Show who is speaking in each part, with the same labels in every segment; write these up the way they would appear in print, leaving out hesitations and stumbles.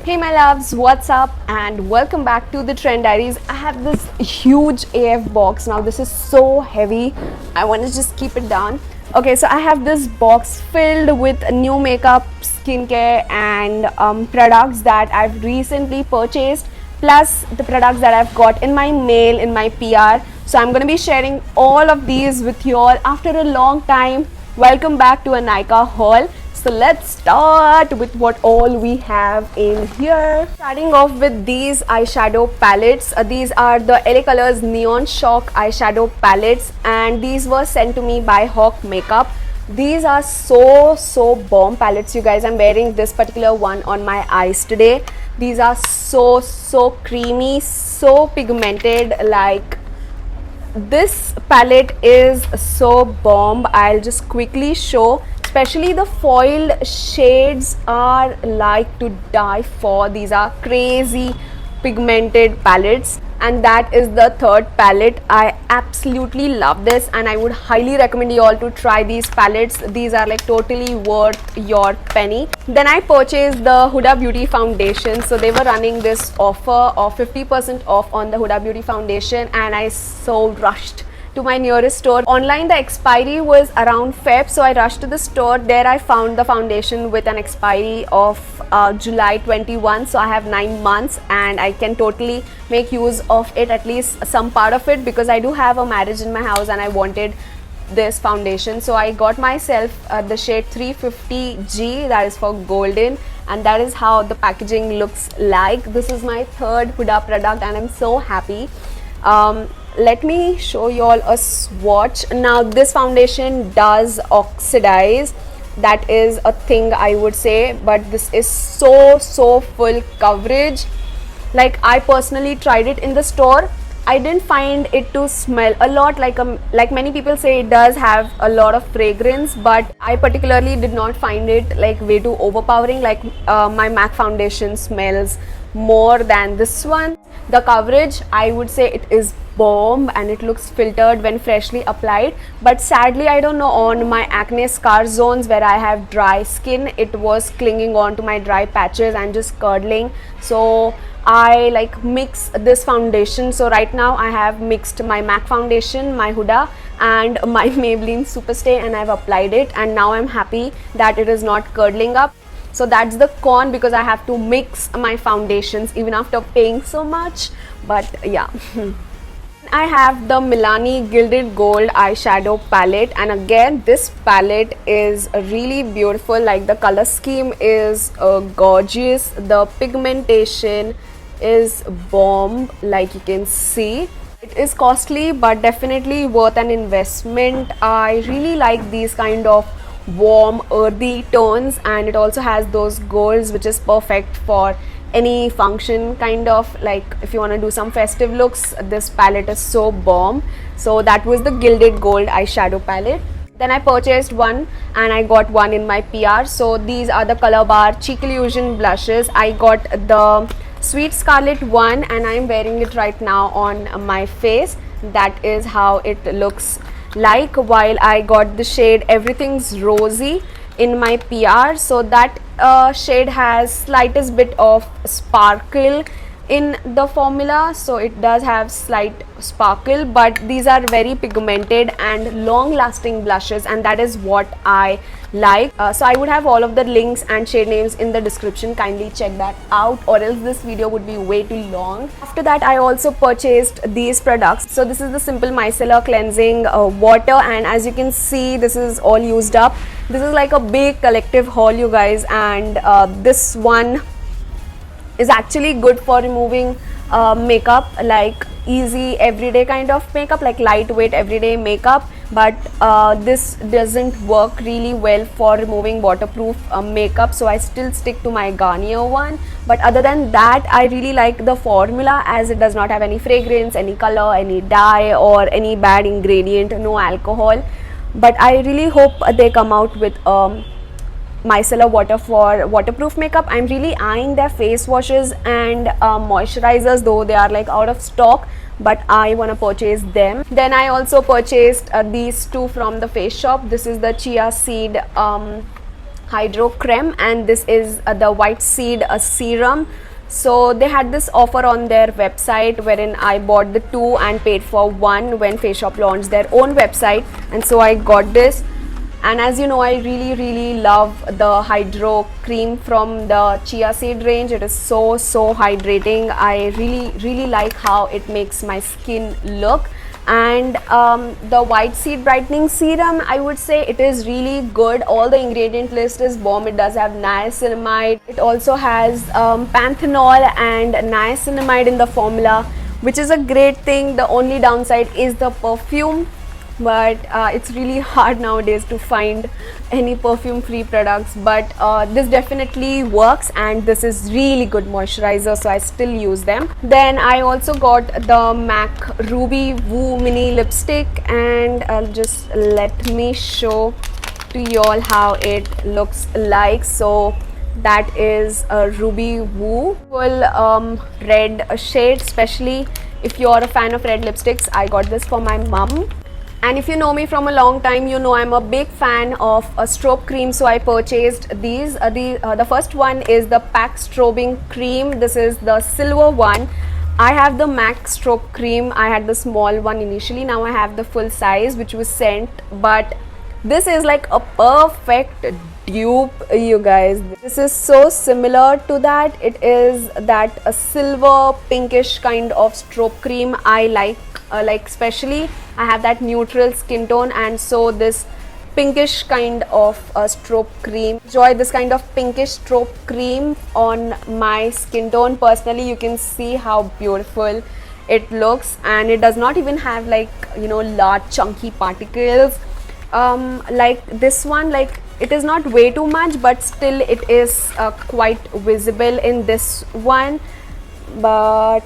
Speaker 1: Hey my loves, what's up and welcome back to the Trend Diaries. I have this huge AF box. Now this is so heavy. I want to just keep it down. Okay, so I have this box filled with new makeup, skincare and products that I've recently purchased, plus the products that I've got in my mail, in my PR. So I'm going to be sharing all of these with you all after a long time. Welcome back to a Nykaa haul. So let's start with what all we have in here. Starting off with these eyeshadow palettes. These are the LA Colors Neon Shock eyeshadow palettes and these were sent to me by Hawk Makeup. These are so bomb palettes, you guys. I'm wearing this particular one on my eyes today. These are so creamy, so pigmented. Like, this palette is so bomb. I'll just quickly show. Especially the foiled shades are like to die for. These are crazy pigmented palettes, and that is the third palette. I absolutely love this and I would highly recommend you all to try these palettes. These are like totally worth your penny. Then I purchased the Huda Beauty foundation. So they were running this offer of 50% off on the Huda Beauty foundation and I so rushed to my nearest store. Online the expiry was around Feb, so I rushed to the store. There I found the foundation with an expiry of July 21, so I have 9 months and I can totally make use of it, at least some part of it, because I do have a marriage in my house and I wanted this foundation. So I got myself the shade 350G, that is for golden, and that is how the packaging looks like. This is my third Huda product and I'm so happy. Let me show you all a swatch. Now this foundation does oxidize, that is a thing I would say, but this is so full coverage. Like, I personally tried it in the store. I didn't find it to smell a lot like many people say it does have a lot of fragrance, but I particularly did not find it like way too overpowering. Like my MAC foundation smells more than this one. The coverage, I would say it is bomb and it looks filtered when freshly applied, but sadly I don't know, on my acne scar zones where I have dry skin, it was clinging on to my dry patches and just curdling. So I like mix this foundation. So right now I have mixed my MAC foundation, my Huda and my Maybelline Superstay, and I've applied it and now I'm happy that it is not curdling up. So that's the con, because I have to mix my foundations even after paying so much. But yeah. I have the Milani Gilded Gold eyeshadow palette, and again this palette is really beautiful. Like, the color scheme is gorgeous, the pigmentation is bomb, like you can see. It is costly but definitely worth an investment. I really like these kind of warm earthy tones, and it also has those golds which is perfect for any function, kind of like if you want to do some festive looks. This palette is so bomb. So that was the Gilded Gold eyeshadow palette. Then I purchased one and I got one in my PR. So these are the Color Bar Cheek Illusion blushes. I got the Sweet Scarlet one and I'm wearing it right now on my face. That is how it looks like, while I got the shade Everything's Rosy in my PR. So that shade has slightest bit of sparkle in the formula, so it does have slight sparkle, but these are very pigmented and long lasting blushes, and that is what I like. So I would have all of the links and shade names in the description. Kindly check that out, or else this video would be way too long. After that I also purchased these products. So this is the Simple Micellar cleansing water, and as you can see this is all used up. This is like a big collective haul, you guys, and this one is actually good for removing makeup, like easy everyday kind of makeup, like lightweight everyday makeup. But this doesn't work really well for removing waterproof makeup, so I still stick to my Garnier one. But other than that, I really like the formula, as it does not have any fragrance, any color, any dye or any bad ingredient, no alcohol. But I really hope they come out with micellar water for waterproof makeup. I'm really eyeing their face washes and moisturizers, though they are like out of stock, but I want to purchase them. Then I also purchased these two from the Face Shop. This is the chia seed Hydro Creme, and this is the white seed serum. So they had this offer on their website wherein I bought the two and paid for one when Face Shop launched their own website, and so I got this. And as you know, I really love the hydro cream from the chia seed range. It is so hydrating. I really like how it makes my skin look. And the white seed brightening serum, I would say it is really good. All the ingredient list is bomb. It does have niacinamide. It also has panthenol and niacinamide in the formula, which is a great thing. The only downside is the perfume, but it's really hard nowadays to find any perfume free products, but this definitely works, and this is really good moisturizer, so I still use them. Then I also got the MAC Ruby Woo mini lipstick, and just let me show to you all how it looks like. So that is a Ruby Woo full red shade. Especially if you're a fan of red lipsticks, I got this for my mum. And if you know me from a long time, you know I'm a big fan of a strobe cream, so I purchased these. The first one is the PAC strobing cream. This is the silver one. I have the MAC strobe cream. I had the small one initially. Now I have the full size, which was sent, but this is like a perfect dupe, you guys. This is so similar to that. It is that a silver pinkish kind of strobe cream I like especially I have that neutral skin tone, and so this pinkish kind of strobe cream. Enjoy this kind of pinkish strobe cream on my skin tone. Personally, you can see how beautiful it looks, and it does not even have like, you know, large chunky particles like this one. Like, it is not way too much, but still it is quite visible in this one. But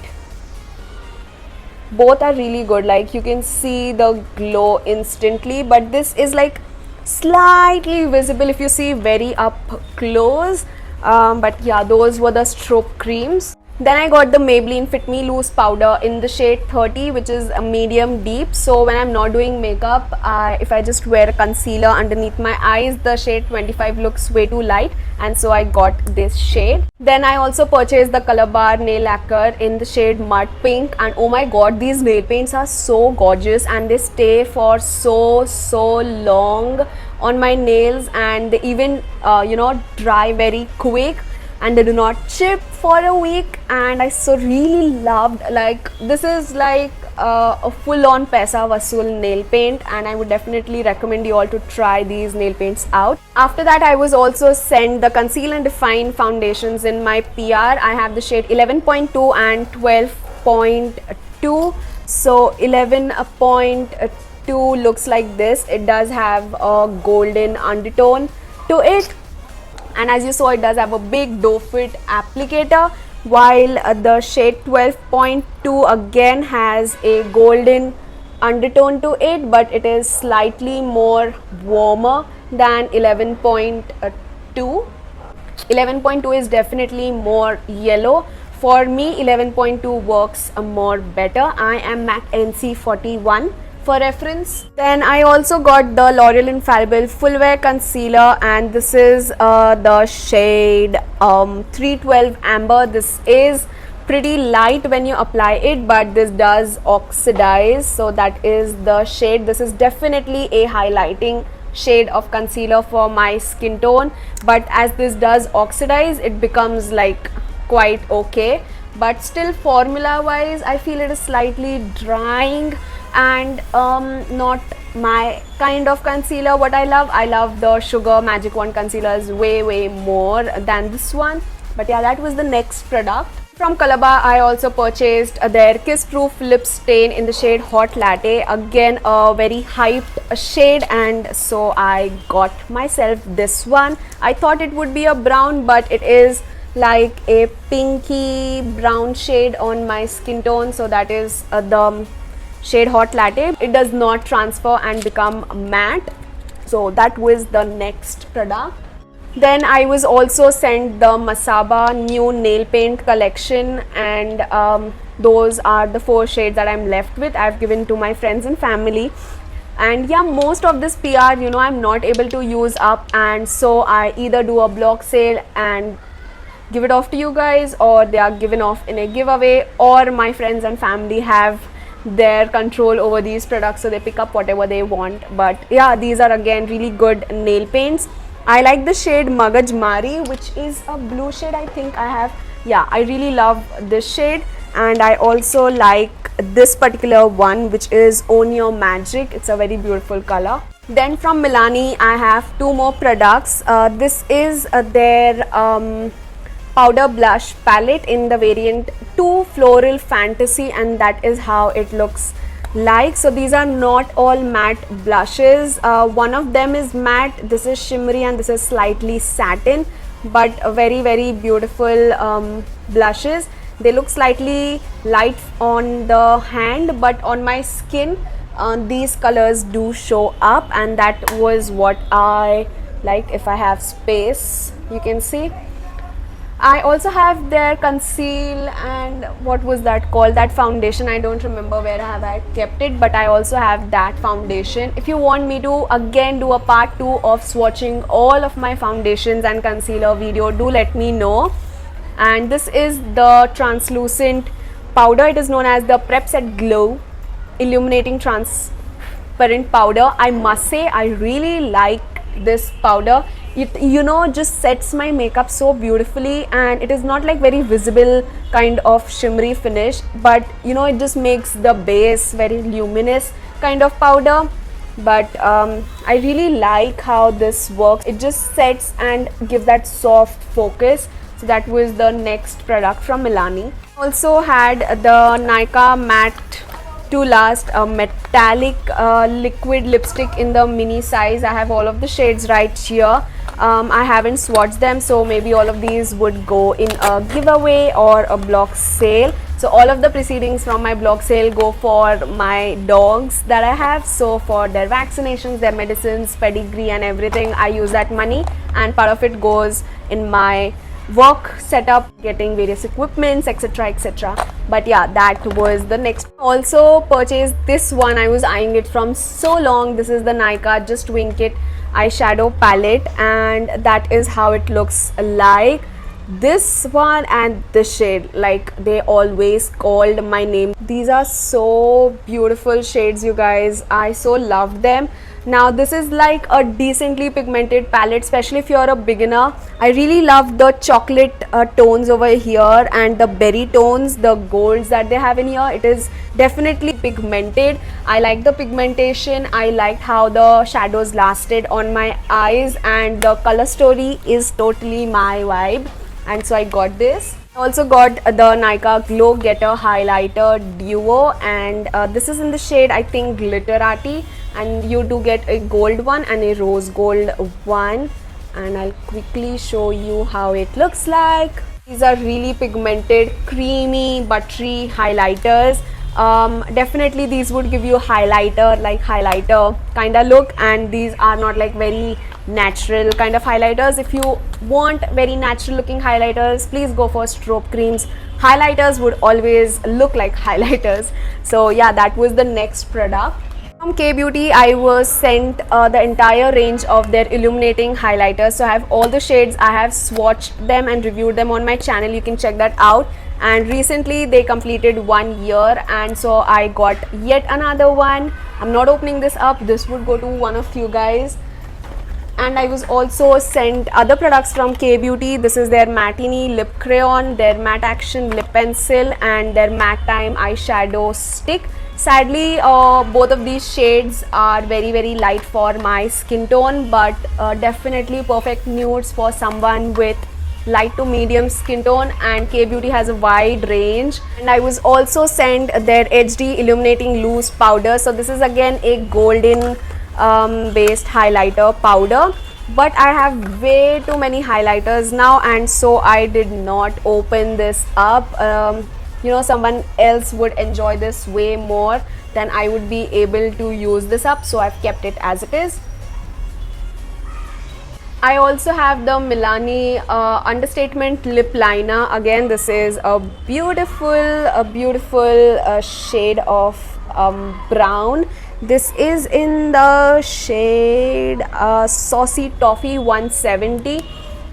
Speaker 1: both are really good. Like, you can see the glow instantly, but this is like slightly visible if you see very up close. But yeah, those were the strobe creams. Then I got the Maybelline Fit Me Loose powder in the shade 30, which is a medium deep. So when I'm not doing makeup, if I just wear a concealer underneath my eyes, the shade 25 looks way too light, and so I got this shade. Then I also purchased the Color Bar nail lacquer in the shade Mud Pink, and oh my god, these nail paints are so gorgeous, and they stay for so long on my nails, and they even you know, dry very quick, and they do not chip for a week. And I so really loved, like, this is like a full-on Paisa Vasool nail paint, and I would definitely recommend you all to try these nail paints out. After that, I was also sent the Conceal and Define foundations in my PR. I have the shade 11.2 and 12.2. So 11.2 looks like this. It does have a golden undertone to it, and as you saw, it does have a big doe foot applicator, while the shade 12.2 again has a golden undertone to it, but it is slightly more warmer than 11.2. 11.2 is definitely more yellow. For me, 11.2 works more better. I am MAC NC41 for reference. Then I also got the L'Oreal Infallible Full Wear Concealer, and this is the shade 312 Amber. This is pretty light when you apply it, but this does oxidize, so that is the shade. This is definitely a highlighting shade of concealer for my skin tone, but as this does oxidize, it becomes like quite okay. But still, formula wise, I feel it is slightly drying and not my kind of concealer. What I love the Sugar Magic Wand concealers way more than this one. But yeah, that was the next product. From Colorbar, I also purchased their Kiss Proof Lip Stain in the shade Hot Latte. Again, a very hyped shade, and so I got myself this one. I thought it would be a brown, but it is like a pinky brown shade on my skin tone, so that is the shade Hot Latte. It does not transfer and become matte, so that was the next product. Then I was also sent the Masaba new nail paint collection, and those are the 4 shades that I'm left with. I've given to my friends and family. And yeah, most of this PR, you know, I'm not able to use up, and so I either do a block sale and give it off to you guys, or they are given off in a giveaway, or my friends and family have their control over these products, so they pick up whatever they want. But yeah, these are again really good nail paints. I like the shade Magaj Mari, which is a blue shade, I think I have. Yeah, I really love this shade, and I also like this particular one, which is Own Your Magic. It's a very beautiful color. Then from Milani, I have two more products. This is their powder blush palette in the variant 2 Floral Fantasy, and that is how it looks like. So these are not all matte blushes. One of them is matte, this is shimmery, and this is slightly satin, but very beautiful blushes. They look slightly light on the hand, but on my skin these colors do show up, and that was what I like. If I have space, you can see. I also have their conceal, and what was that called, that foundation, I don't remember where have I kept it, but I also have that foundation. If you want me to again do a part 2 of swatching all of my foundations and concealer video, do let me know. And this is the translucent powder. It is known as the Prep Set Glow Illuminating Transparent Powder. I must say I really like this powder. It, you know, just sets my makeup so beautifully, and it is not like very visible kind of shimmery finish, but you know, it just makes the base very luminous kind of powder. But I really like how this works. It just sets and gives that soft focus. So that was the next product from Milani. Also had the Nykaa Matte to Last metallic liquid lipstick in the mini size. I have all of the shades right here. I haven't swatched them, so maybe all of these would go in a giveaway or a block sale. So all of the proceedings from my block sale go for my dogs that I have. So for their vaccinations, their medicines, pedigree and everything, I use that money, and part of it goes in my work setup, getting various equipments, etc. But yeah, that was the next. Also purchased this one. I was eyeing it from so long. This is the Nykaa Just Wink It eyeshadow palette, and that is how it looks like. This one and this shade, like, they always called my name. These are so beautiful shades, you guys. I so love them. Now this is like a decently pigmented palette, especially if you're a beginner. I really love the chocolate tones over here, and the berry tones, the golds that they have in here. It is definitely pigmented. I like the pigmentation. I liked how the shadows lasted on my eyes, and the color story is totally my vibe, and so I got this. I also got the Nykaa Glow Getter Highlighter Duo, and this is in the shade, I think, Glitterati, and you do get a gold one and a rose gold one, and I'll quickly show you how it looks like. These are really pigmented, creamy, buttery highlighters. Definitely these would give you highlighter kind of look, and these are not like very natural kind of highlighters. If you want very natural looking highlighters, please go for strobe creams. Highlighters would always look like highlighters. So yeah, that was the next product. From K Beauty, I was sent the entire range of their illuminating highlighters. So I have all the shades. I have swatched them and reviewed them on my channel. You can check that out. And recently they completed 1 year, and so I got yet another one. I'm not opening this up. This would go to one of you guys. And I was also sent other products from K Beauty. This is their Matinee Lip Crayon, their Matte Action Lip Pencil, and their Matte Time Eyeshadow Stick. Sadly, both of these shades are very light for my skin tone, but definitely perfect nudes for someone with light to medium skin tone, and K Beauty has a wide range. And I was also sent their HD Illuminating Loose Powder. So this is again a golden based highlighter powder, but I have way too many highlighters now, and so I did not open this up. You know, someone else would enjoy this way more than I would be able to use this up, so I've kept it as it is. I also have the Milani Understatement Lip Liner. Again, this is a beautiful shade of brown. This is in the shade Saucy Toffee 170.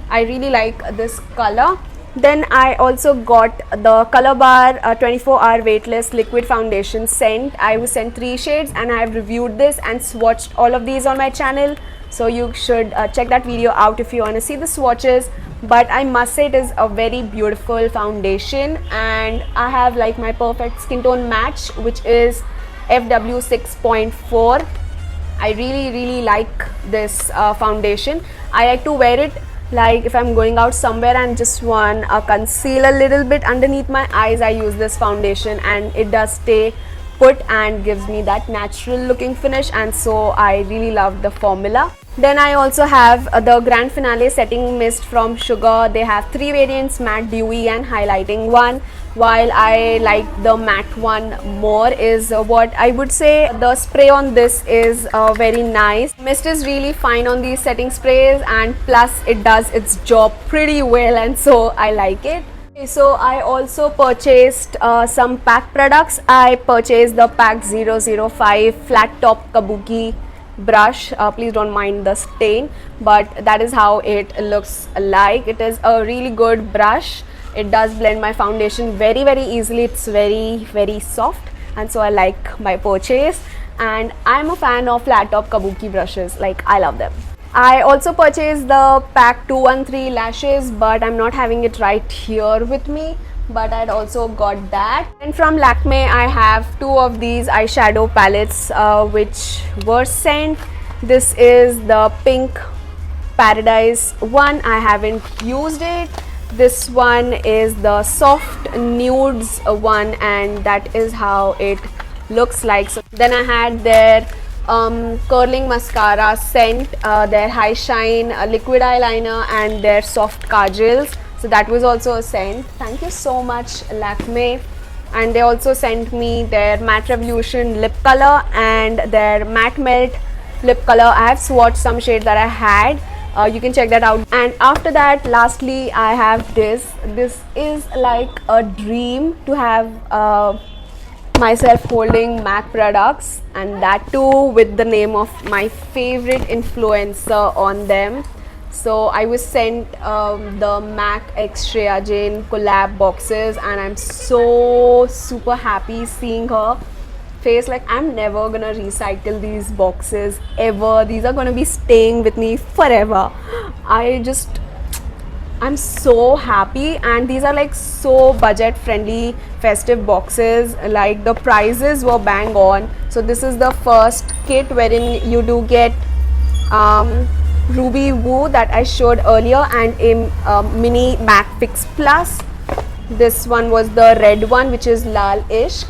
Speaker 1: I really like this color. Then I also got the Color Bar 24-hour weightless liquid foundation scent. I was sent 3 shades and I have reviewed this and swatched all of these on my channel. So you should check that video out if you want to see the swatches. But I must say it is a very beautiful foundation, and I have like my perfect skin tone match, which is FW 6.4. I really like this foundation. I like to wear it like if I'm going out somewhere and just want to conceal a little bit underneath my eyes. I use this foundation and it does stay put and gives me that natural looking finish, and so I really love the formula. Then I also have the Grand Finale Setting Mist from Sugar. They have 3 variants, matte, dewy and highlighting one. While I like the matte one more is what I would say. The spray on this is very nice. Mist is really fine on these setting sprays, and plus it does its job pretty well, and so I like it. So I also purchased some pack products. I purchased the pack 005 flat top kabuki brush. Please don't mind the stain, but that is how it looks like. It is a really good brush. It does blend my foundation very easily. It's very soft, and so I like my purchase, and I'm a fan of flat top kabuki brushes. Like, I love them. I also purchased the pack 213 lashes, but I'm not having it right here with me, but I'd also got that. And from Lakme I have 2 of these eyeshadow palettes which were sent. This is the Pink Paradise one. I haven't used it. This one is the Soft Nudes one, and that is how it looks like. So then I had their curling mascara scent, their High Shine liquid eyeliner, and their soft kajals. So that was also a scent. Thank you so much, Lakme. And they also sent me their Matte Revolution lip color and their Matte Melt lip color. I have swatched some shades that I had. You can check that out. And after that, lastly, I have this. This is like a dream to have myself holding MAC products, and that too with the name of my favorite influencer on them. So I was sent the MAC X Shreya Jain collab boxes, and I'm so super happy seeing her face. Like, I'm never gonna recycle these boxes ever. These are gonna be staying with me forever. I'm so happy, and these are like so budget friendly festive boxes. Like, the prices were bang on. So this is the first kit wherein you do get Ruby Woo that I showed earlier, and a mini MAC Fix Plus. This one was the red one, which is Lal Ishq.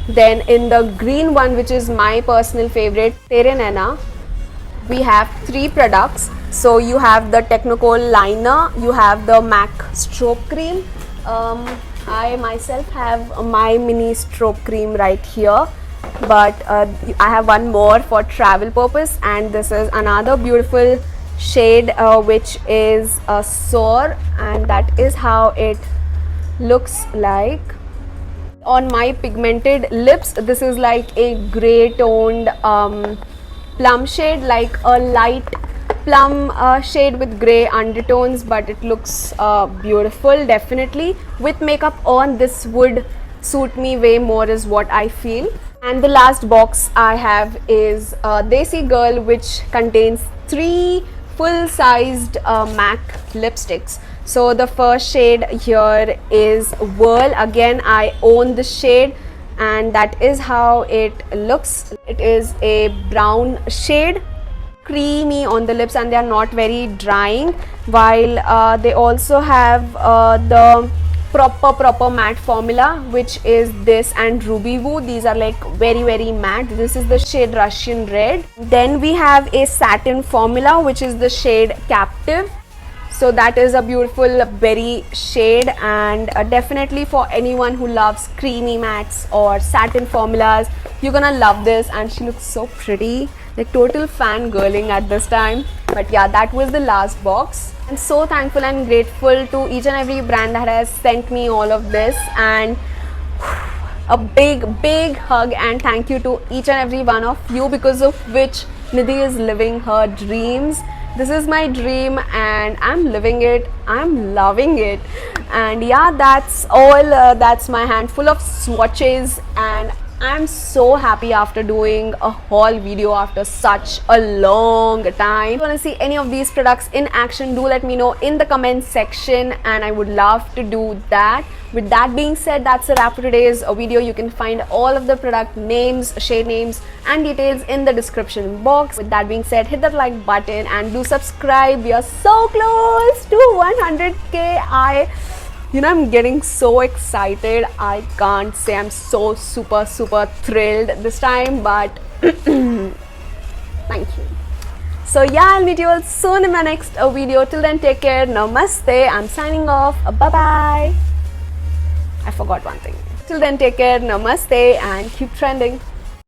Speaker 1: Then in the green one, which is my personal favorite, Tere Naina, we have 3 products. So you have the Technicolor liner, you have the MAC stroke cream. I myself have my mini stroke cream right here, but I have one more for travel purpose, and this is another beautiful shade which is Soar, and that is how it looks like. On my pigmented lips, this is like a grey toned plum shade, like a light plum shade with grey undertones, but it looks beautiful. Definitely with makeup on, this would suit me way more is what I feel. And the last box I have is Desi Girl, which contains 3 full-sized MAC lipsticks. So the first shade here is Whirl. Again, I own the shade, and that is how it looks. It is a brown shade, creamy on the lips, and they are not very drying. While they also have the proper matte formula, which is this and Ruby Woo. These are like very matte. This is the shade Russian Red. Then we have a satin formula, which is the shade Captive. So that is a beautiful berry shade, and definitely for anyone who loves creamy mattes or satin formulas, you're gonna love this. And she looks so pretty, like total fangirling at this time. But yeah, that was the last box. I'm so thankful and grateful to each and every brand that has sent me all of this, and A big hug and thank you to each and every one of you, because of which Nidhi is living her dreams. This is my dream and I'm living it. I'm loving it. And yeah, that's all. That's my handful of swatches, and I'm so happy after doing a haul video after such a long time. If you want to see any of these products in action, do let me know in the comment section and I would love to do that. With that being said, that's a wrap for today's video. You can find all of the product names, shade names and details in the description box. With that being said, hit that like button and do subscribe. We are so close to 100k. I'm getting so excited. I can't say I'm so super thrilled this time, but thank you. So yeah, I'll meet you all soon in my next video. Till then, take care. Namaste. I'm signing off. Bye bye. I forgot one thing. Till then, take care. Namaste and keep trending.